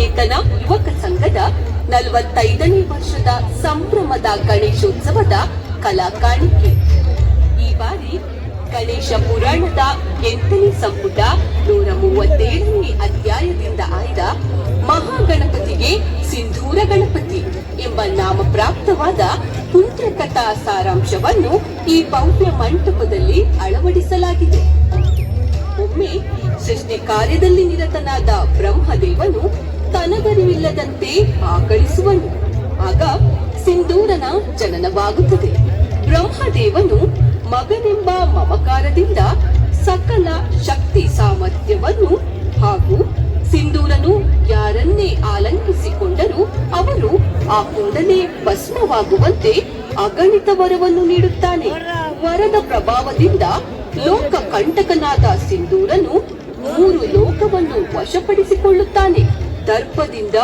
ಚೇತನ ಯುವಕ ಸಂಘದ 45ನೇ ವರ್ಷದ ಸಂಭ್ರಮದ ಗಣೇಶೋತ್ಸವದ ಕಲಾ ಕಾಣಿಕೆ. ಈ ಬಾರಿ ಗಣೇಶ ಪುರಾಣದ 8ನೇ ಸಂಪುಟ 137ನೇ ಅಧ್ಯಾಯದಿಂದ ಆಯ್ದ ಮಹಾಗಣಪತಿಗೆ ಸಿಂಧೂರ ಗಣಪತಿ ಎಂಬ ನಾಮಪ್ರಾಪ್ತವಾದ ಪುಂತ್ರಕಥಾ ಸಾರಾಂಶವನ್ನು ಈ ಭವ್ಯ ಮಂಟಪದಲ್ಲಿ ಅಳವಡಿಸಲಾಗಿದೆ. ಒಮ್ಮೆ ಸೃಷ್ಟಿ ಕಾರ್ಯದಲ್ಲಿ ನಿರತನಾದ ಬ್ರಹ್ಮದೇವನು ತನಗರಿವಿಲ್ಲದಂತೆ ಆಕಳಿಸುವನು. ಆಗ ಸಿಂಧೂರನ ಜನನವಾಗುತ್ತದೆ. ಬ್ರಹ್ಮದೇವನು ಮಗನೆಂಬ ಮಮಕಾರದಿಂದ ಸಕಲ ಶಕ್ತಿ ಸಾಮರ್ಥ್ಯವನ್ನು ಹಾಗೂ ಸಿಂಧೂರನು ಯಾರನ್ನೇ ಆಲಂಗಿಸಿಕೊಂಡರೂ ಅವರು ಆ ಕೂಡಲೇ ಭಸ್ಮವಾಗುವಂತೆ ಅಗಣಿತ ವರವನ್ನು ನೀಡುತ್ತಾನೆ. ವರದ ಪ್ರಭಾವದಿಂದ ಲೋಕ ಕಂಟಕನಾದ ಸಿಂಧೂರನು 3 ಲೋಕವನ್ನು ವಶಪಡಿಸಿಕೊಳ್ಳುತ್ತಾನೆ. ದರ್ಪದಿಂದ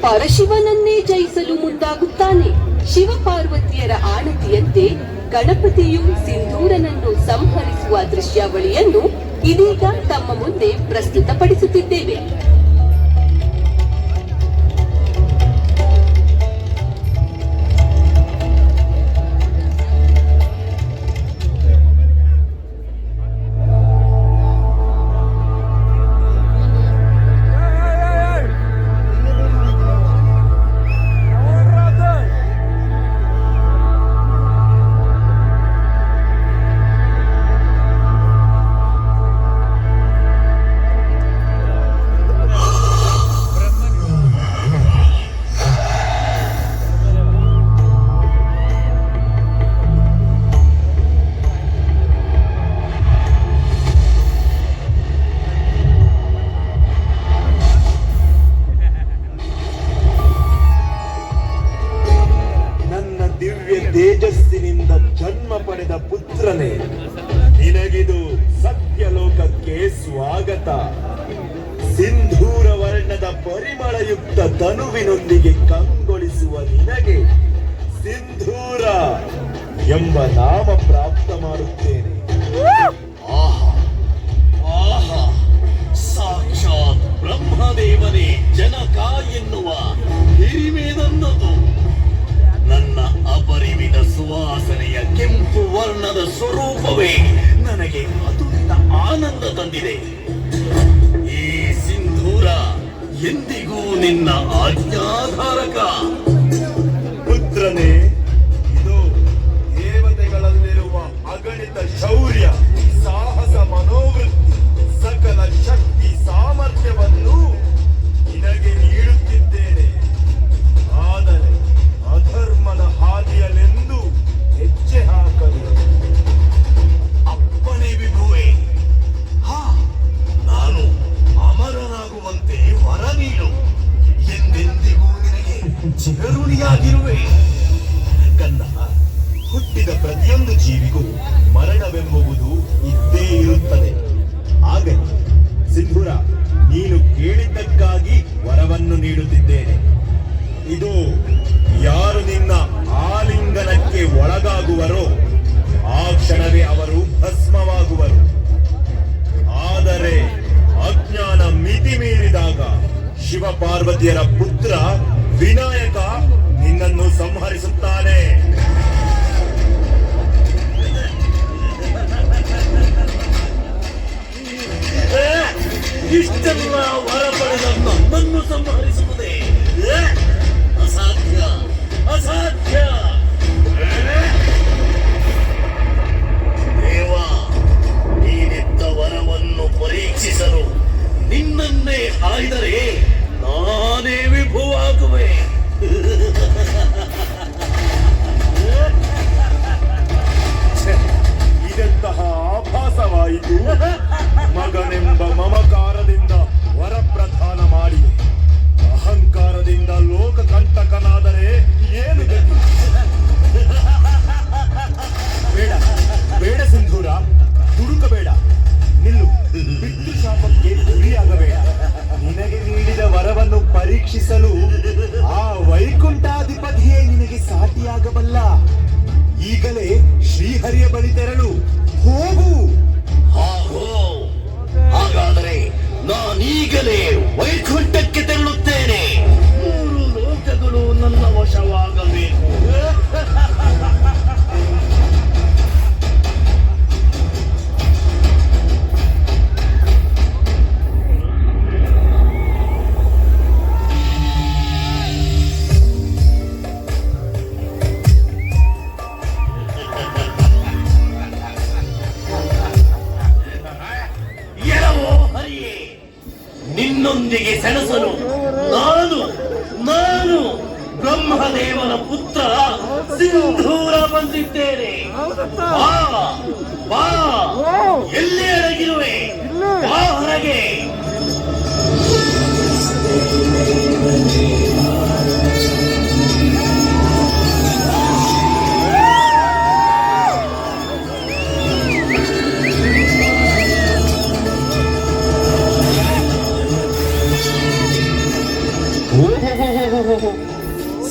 ಪರಶಿವನನ್ನೇ ಜಯಿಸಲು ಮುಂದಾಗುತ್ತಾನೆ. ಶಿವಪಾರ್ವತಿಯರ ಆಣತಿಯಂತೆ ಗಣಪತಿಯು ಸಿಂಧೂರನನ್ನು ಸಂಹರಿಸುವ ದೃಶ್ಯಾವಳಿಯನ್ನು ಇದೀಗ ತಮ್ಮ ಮುಂದೆ ಪ್ರಸ್ತುತಪಡಿಸುತ್ತಿದ್ದೇವೆ. ತೇಜಸ್ಸಿನಿಂದ ಜನ್ಮ ಪಡೆದ ಪುತ್ರನೇ, ನಿನಗಿದು ಸತ್ಯಲೋಕಕ್ಕೆ ಸ್ವಾಗತ. ಸಿಂಧೂರ ವರ್ಣದ ಪರಿಮಳಯುಕ್ತ ತನುವಿನೊಂದಿಗೆ ಕಂಗೊಳಿಸುವ ನಿನಗೆ ಸಿಂಧೂರ ಎಂಬ ನಾಮ ಪ್ರಾಪ್ತ ಮಾಡುತ್ತೇನೆ. ಆಹಾ ಆಹಾ, ಸಾಕ್ಷಾತ್ ಬ್ರಹ್ಮದೇವನೇ ಜನಕ ಎನ್ನುವ ಹಿರಿಮೆ ನನ್ನದು. ನನ್ನ ಅಪರಿಮಿತ ಸುವಾಸನೆಯ ಕೆಂಪು ವರ್ಣದ ಸ್ವರೂಪವೇ ನನಗೆ ಅತುಲಿತ ಆನಂದ ತಂದಿದೆ. ಈ ಸಿಂಧೂರ ಎಂದಿಗೂ ನಿನ್ನ ಆಜ್ಞಾಧಾರಕ. ಪುತ್ರನೇ, ಇದು ದೇವತೆಗಳಲ್ಲಿರುವ ಅಗಣಿತ ಶೌರ್ಯ, ಸಾಹಸ, ಮನೋವೃತ್ತಿ, ಸಕಲ ಶಕ್ತಿ ಸಾಮರ್ಥ್ಯವನ್ನು ನಿನಗೆ ನೀಡುತ್ತಿದ್ದೇನೆ. ಆದರೆ ಅಧರ್ಮದ ಹಾದಿಯಲೆಂದು ಹೆಜ್ಜೆ ಹಾಕಲು ಅಪ್ಪನೇ ವಿಭುವೆ, ನಾನು ಅಮರನಾಗುವಂತೆ ವರ ನೀಡು. ಎಂದೆಂದಿಗೂ ನಿನಗೆ ಚಿರಋಣಿಯಾಗಿರುವೆ. ಕಂದ, ಹುಟ್ಟಿದ ಪ್ರತಿಯೊಂದು ಜೀವಿಗೂ ಮರಣವೆಂಬುದು ಇದ್ದೇ ಇರುತ್ತದೆ. ಆಗಲಿ ಸಿಂಧೂರ, ನೀನು ಕೇಳಿದ್ದಕ್ಕಾಗಿ ವರವನ್ನು ನೀಡುತ್ತಿದ್ದೇನೆ. ಇದು ಯಾರು ನಿನ್ನ ಆಲಿಂಗನಕ್ಕೆ ಒಳಗಾಗುವರೋ ಆ ಕ್ಷಣವೇ ಅವರು ಭಸ್ಮವಾಗುವರು. ಆದರೆ ಅಜ್ಞಾನ ಮಿತಿ ಮೀರಿದಾಗ ಶಿವಪಾರ್ವತಿಯರ ಪುತ್ರ ವಿನಾಯಕ ನಿನ್ನನ್ನು ಸಂಹರಿಸುತ್ತಾನೆ. ಇಷ್ಟೆಲ್ಲ ವರ ಪಡೆದ ನನ್ನನ್ನು ಸಂಹರಿಸುವುದೇ ಅಸಾಧ್ಯ, ಅಸಾಧ್ಯ. ದೇವ, ನೀನಿದ್ದ ವರವನ್ನು ಪರೀಕ್ಷಿಸಲು ನಿನ್ನನ್ನೇ ಆಯ್ದರೆ ನಾನೇ ವಿಭುವಾಗುವೆ. ಇದೆಂತಹ ಆಭಾಸವಾಯಿತು. ಮಗನೆಂಬ ಮಮಕಾರದಿಂದ ವರಪ್ರದಾನ ಮಾಡಿ ಅಹಂಕಾರದಿಂದ ಲೋಕಕಂಟಕನಾದರೆ ಏನು ಗತಿ? ಬೇಡ ಬೇಡ ಸಿಂಧೂರ, ದುಡುಕಬೇಡ, ನಿಲ್ಲು. ಬಿಟ್ಟು ಶಾಪಕ್ಕೆ ಗುರಿಯಾಗಬೇಡ. ನಿನಗೆ ನೀಡಿದ ವರವನ್ನು ಪರೀಕ್ಷಿಸಲು ಆ ವೈಕುಂಠಾಧಿಪತಿಯೇ ನಿನಗೆ ಸಾಟಿಯಾಗಬಲ್ಲ. ಈಗಲೇ ಶ್ರೀಹರಿಯ ಬಳಿ ತೆರಳು, ಹೋಗು. ಹಾಗಾದರೆ ನಾನೀಗಲೇ ವೈಕುಂಠಕ್ಕೆ ತೆರಳುತ್ತೇನೆ. ಬ್ರಹ್ಮದೇವನ ಪುತ್ರ ಸಿಂಧೂರ ಬಂದಿದ್ದೇನೆ. ಬಾ ಬಾ, ಎಲ್ಲಿ ಅಡಗಿರುವೆ? ಬಾ ಹೊರಗೆ. ಓಹೋ,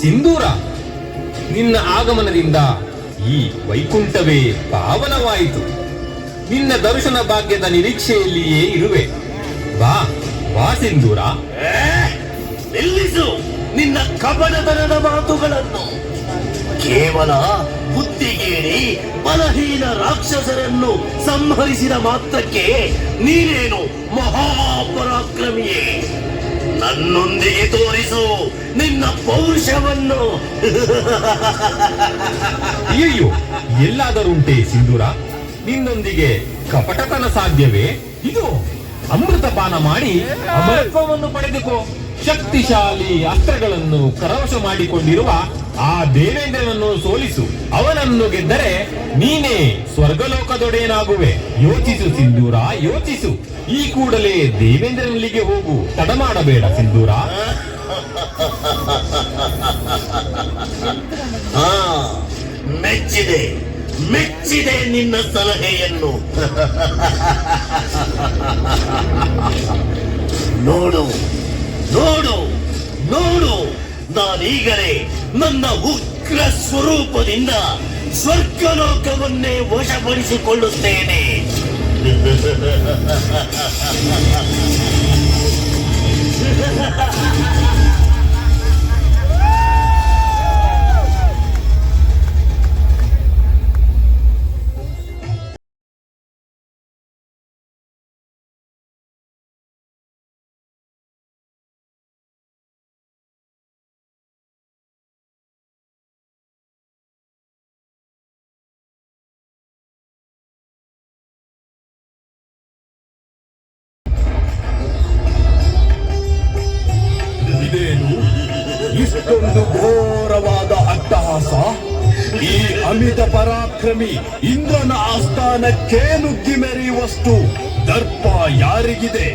ಸಿಂಧೂರ, ನಿನ್ನ ಆಗಮನದಿಂದ ಈ ವೈಕುಂಠವೇ ಪಾವನವಾಯಿತು. ನಿನ್ನ ದರ್ಶನ ಭಾಗ್ಯದ ನಿರೀಕ್ಷೆಯಲ್ಲಿಯೇ ಇರುವೆ. ಬಾ ಬಾ ಸಿಂಧೂರ. ನಿಲ್ಲಿಸು ನಿನ್ನ ಕಪಟತನದ ಮಾತುಗಳನ್ನು. ಕೇವಲ ಬುದ್ಧಿಗೇಡಿ ಬಲಹೀನ ರಾಕ್ಷಸರನ್ನು ಸಂಹರಿಸಿದ ಮಾತ್ರಕ್ಕೆ ನೀನೇನು ಮಹಾಪರಾಕ್ರಮಿಯೇ? ನನ್ನೊಂದಿಗೆ ತೋರಿಸು ನಿನ್ನ ಪೌರುಷವನ್ನು. ಅಯ್ಯಯ್ಯೋ, ಎಲ್ಲಾದರುಂಟೆ ಸಿಂಧೂರ, ನಿನ್ನೊಂದಿಗೆ ಕಪಟತನ ಸಾಧ್ಯವೇ? ಇದು ಅಮೃತಪಾನ ಮಾಡಿ ಅಮರತ್ವವನ್ನು ಪಡೆದುಕೋ. ಶಕ್ತಿಶಾಲಿ ಅಸ್ತ್ರಗಳನ್ನು ಕರವಶ ಮಾಡಿಕೊಂಡಿರುವ ಆ ದೇವೇಂದ್ರನನ್ನು ಸೋಲಿಸು. ಅವನನ್ನು ಗೆದ್ದರೆ ನೀನೇ ಸ್ವರ್ಗಲೋಕದೊಡೆಯನಾಗುವೆ. ಯೋಚಿಸು ಸಿಂಧೂರ, ಯೋಚಿಸು. ಈ ಕೂಡಲೇ ದೇವೇಂದ್ರನಲ್ಲಿಗೆ ಹೋಗು, ತಡ ಮಾಡಬೇಡ ಸಿಂಧೂರ. ಹಾ, ಮೆಚ್ಚಿದೆ ಮೆಚ್ಚಿದೆ ನಿನ್ನ ಸಲಹೆಯನ್ನು. ನೋಡು ನೋಡು ನೋಡು, ನಾನೀಗಲೇ ನನ್ನ ಉಗ್ರ ಸ್ವರೂಪದಿಂದ ಸ್ವರ್ಗಲೋಕವನ್ನೇ ವಶಪಡಿಸಿಕೊಳ್ಳುತ್ತೇನೆ. ಇದೇನು ಇಷ್ಟೊಂದು ಘೋರವಾದ ಅಟ್ಟಹಾಸ? ಈ ಅಮಿತ ಪರಾಕ್ರಮಿ ಇಂದ್ರನ ಆಸ್ಥಾನಕ್ಕೆ ನುಗ್ಗಿ ಮೆರೆಯುವಷ್ಟು ದರ್ಪ ಯಾರಿಗಿದೆ?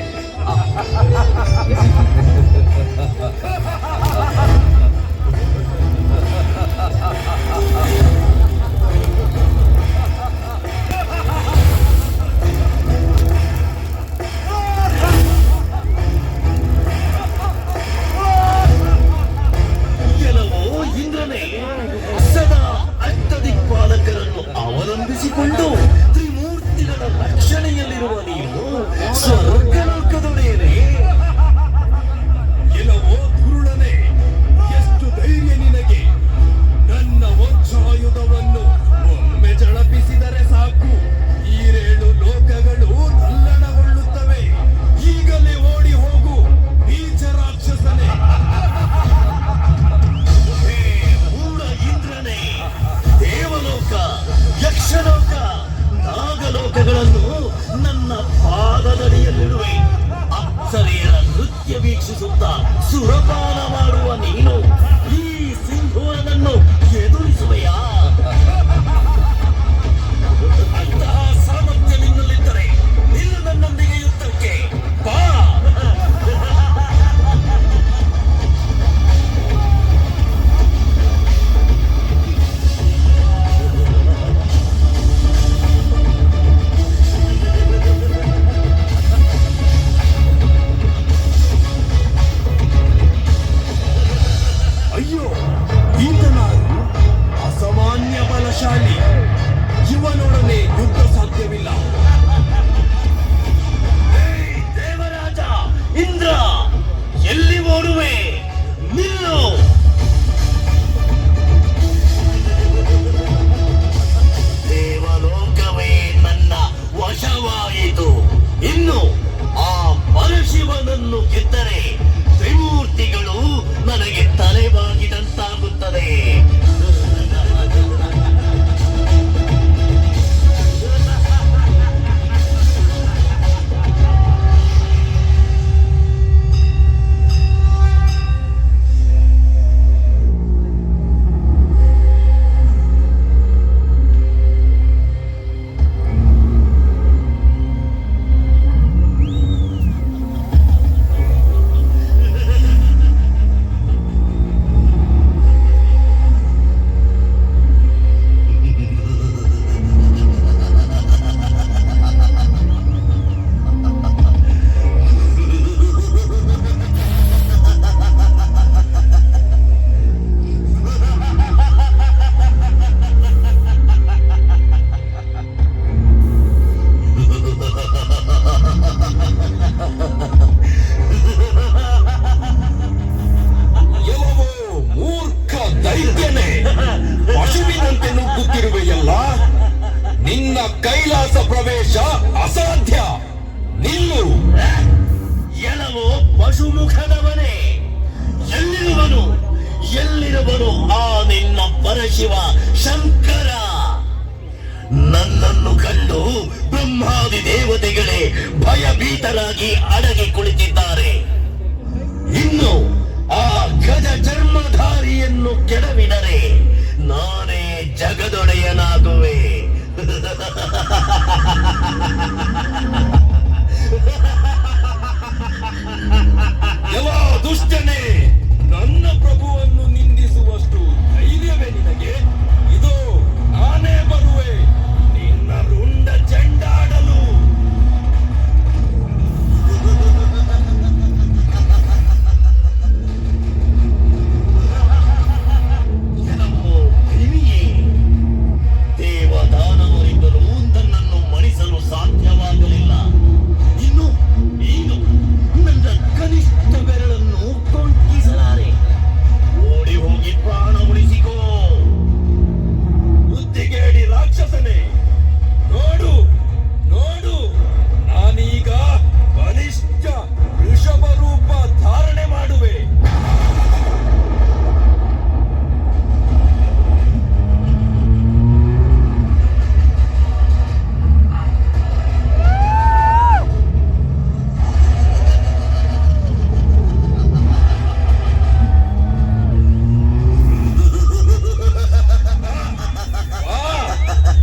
ಅವಲಂಬಿಸಿಕೊಂಡು ತ್ರಿಮೂರ್ತಿಗಳ ರಕ್ಷಣೆಯಲ್ಲಿರುವ ನೀವು ಸ್ವರ್ಗಲೋಕದೊಡೆಯನೇ. ಕೆಲವೋ ಕೈಲಾಸ ಪ್ರವೇಶ ಅಸಾಧ್ಯ. ನಿಲ್ಲು. ಎಲವೋ ಪಶುಮುಖದವನೇ, ಎಲ್ಲಿರುವನು ಆ ನಿನ್ನ ಪರಶಿವ ಶಂಕರ? ನನ್ನನ್ನು ಕಂಡು ಬ್ರಹ್ಮಾದಿ ದೇವತೆಗಳೇ ಭಯಭೀತರಾಗಿ ಅಡಗಿ ಕುಳಿತಿದ್ದಾರೆ. ಇನ್ನು ಆ ಗಜ ಚರ್ಮಧಾರಿಯನ್ನು ಕೆಡವಿದರೆ ನಾನೇ ಜಗದೊಡೆಯನಾಗುವೆ. ಎಲ್ಲ ದುಷ್ಟನೇ, ನನ್ನ ಪ್ರಭುವನ್ನು ನಿಂದಿಸುವಷ್ಟು ಧೈರ್ಯವೇ ನಿನಗೆ? ಇದು ನಾನೇ ಬರುವೆ ನಿನ್ನ ರುಂಡ ಚೆಂಡಾಡಲು. ಕೆಲವು ಕ್ರಿಮಿಯೇ, ದೇವದಾನವರಿಂದಲೂ ನನ್ನನ್ನು ಮಣಿಸಲು ಸಾಧ್ಯವಾಗಲಿಲ್ಲ. ಇನ್ನು ನನ್ನ ಕನಿಷ್ಠ ಬೆರಳನ್ನು ಕೊಂಕಿಸಲಾರೆ. ಓಡಿ ಹೋಗಿ ಪ್ರಾಣ ಉಳಿಸಿಕೋ. ಬುದ್ಧಿಗೇಡಿ ರಾಕ್ಷಸನೇ, ನೋಡು ನಾನೀಗ ಬಲಿಷ್ಠ ವೃಷಭ ರೂಪ ಧಾರಣೆ ಮಾಡುವೆ.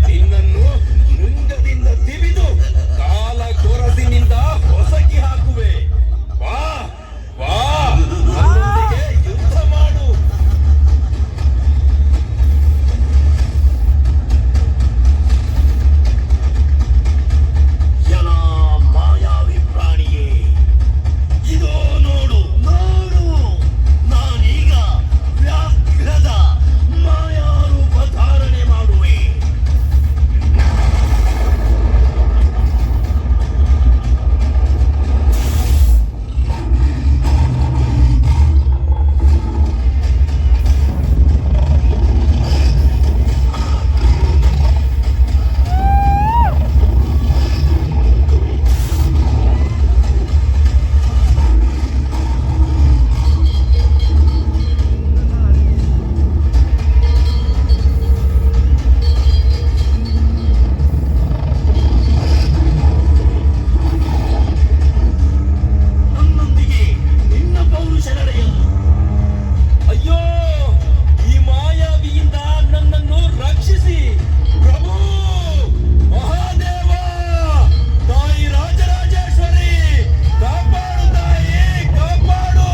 ನಿನ್ನನ್ನು ಲಿಂಗದಿಂದ ತಿವಿದು ಕಾಲ ಕೊರಸಿನಿಂದ ಹೊಸಕಿ ಹಾಕುವೆ. ಬಾ ನನ್ನೊಂದಿಗೆ ಯುದ್ಧ ಮಾಡು. ಎಲ ಮಾಯಾವಿ ಪ್ರಾಣಿಯೇ, ಇದೋ ನೋಡು ನಾನೀಗ ವ್ಯಾಘ್ರದ ಮಾಯಾರೂಪ ಧಾರಣೆ ಮಾಡುವೆ. ನನ್ನೊಂದಿಗೆ ನಿನ್ನ ಪೌರುಷ ನಡೆಯಲು. ಅಯ್ಯೋ, ಈ ಮಾಯಾವಿಯಿಂದ ನನ್ನನ್ನು ರಕ್ಷಿಸಿ ಪ್ರಭು. ಮಹಾದೇವ, ತಾಯಿ ರಾಜರಾಜೇಶ್ವರಿ, ಕಾಪಾಡು ತಾಯಿ, ಕಾಪಾಡು.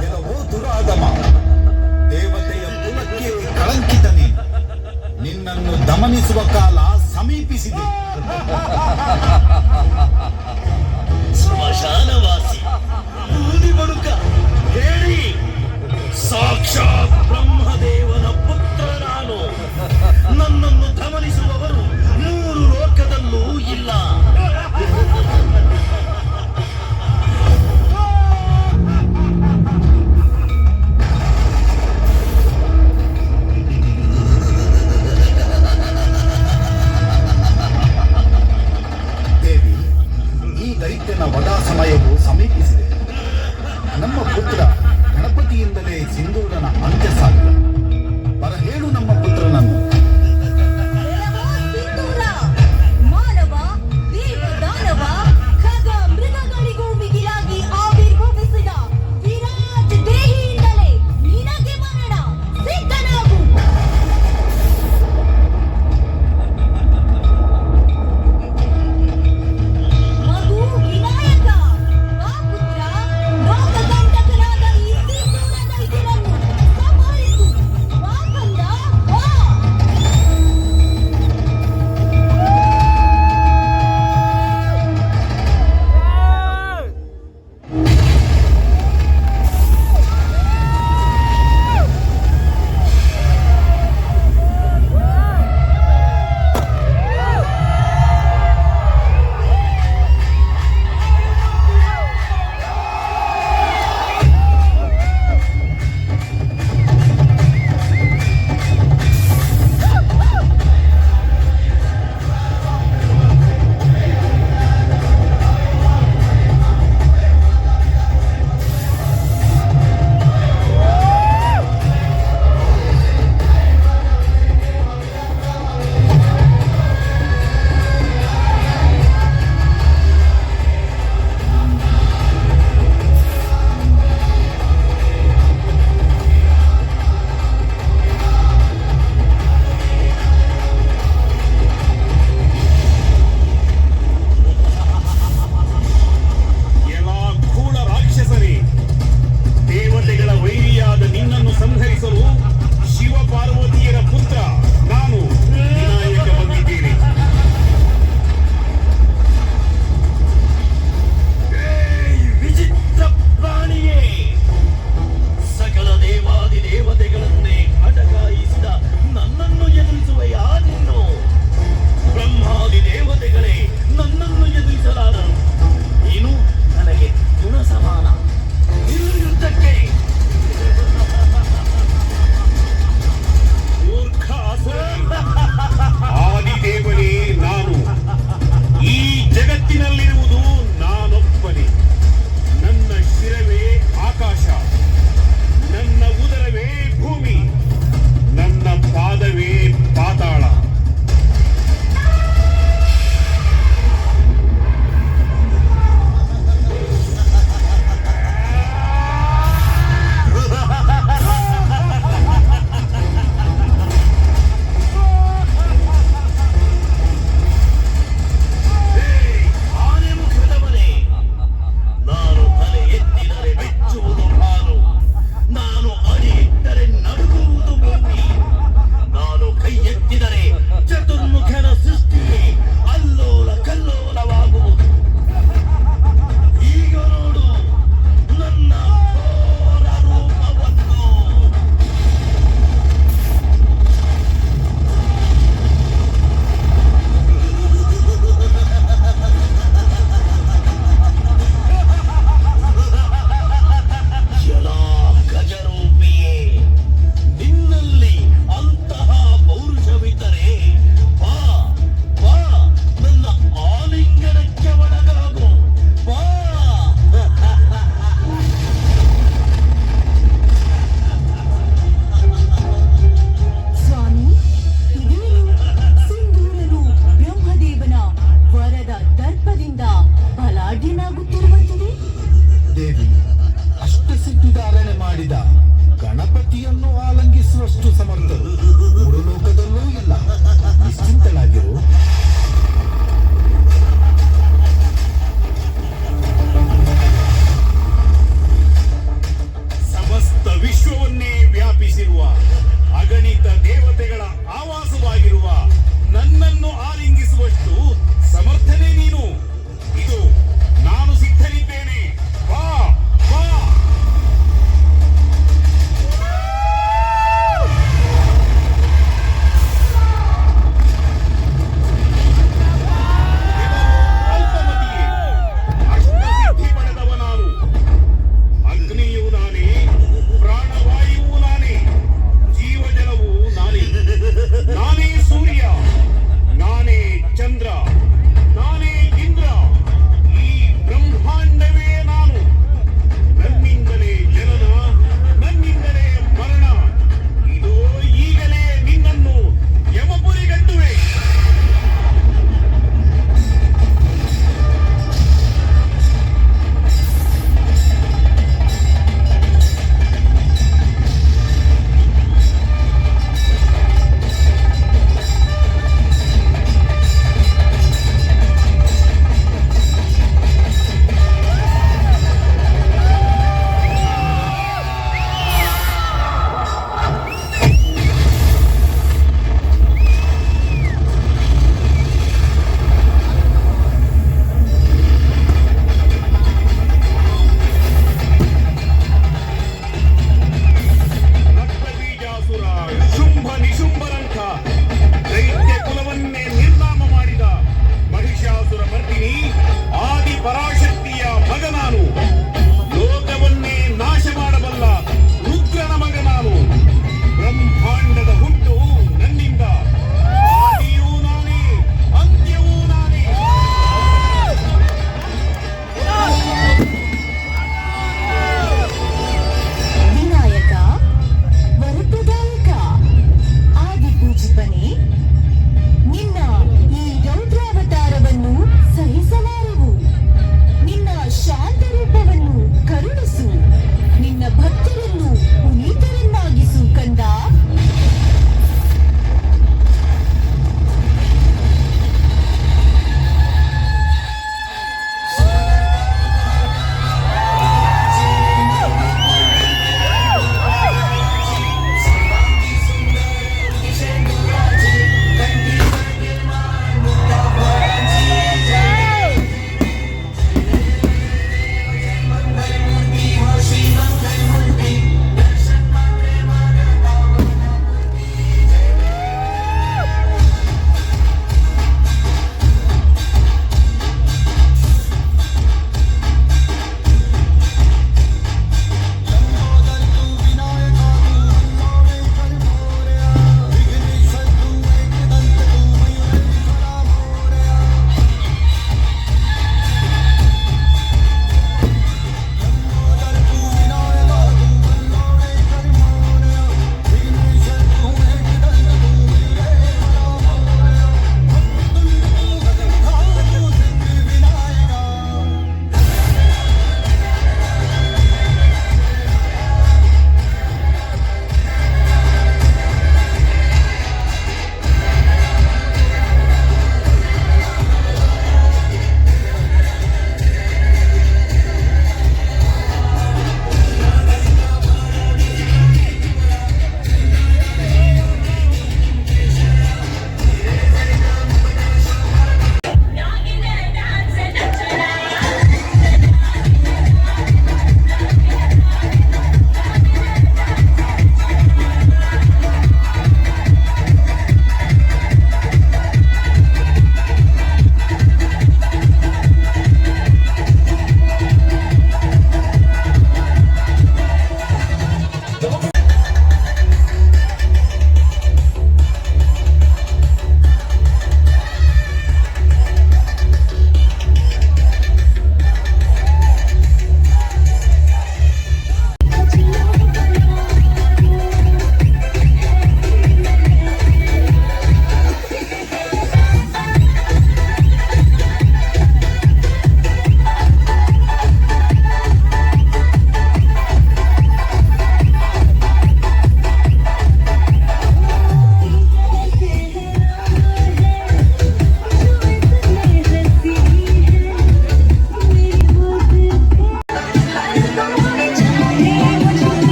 ಕೆಲವು ದುರಾಗಮ, ದೇವತೆಯ ಕುಲಕ್ಕೆ ಕಳಂಕಿತ ನೀನು. ನಿನ್ನನ್ನು ದಮನಿಸುವ ಕಾಲ ಸಮೀಪಿಸಿದೆ. ಸ್ಮಶಾನವಾಸಿ, ಬೂದಿ ಬಡುಕ, ಹೇಳಿ. ಸಾಕ್ಷಾತ್ ಬ್ರಹ್ಮದೇವನ ಪುತ್ರ ನಾನು. ನನ್ನನ್ನು ಗಮನಿಸುವವರು 3 ಲೋಕದಲ್ಲೂ ಇಲ್ಲ. ದೇವಿ, ಈ ದೈತ್ಯನ ವಧಾ ಸಮಯವು ಸಮೀಪಿಸಿದೆ. ನಮ್ಮ ಪುತ್ರ ಗಣಪತಿಯಿಂದಲೇ ಸಿಂಧೂರ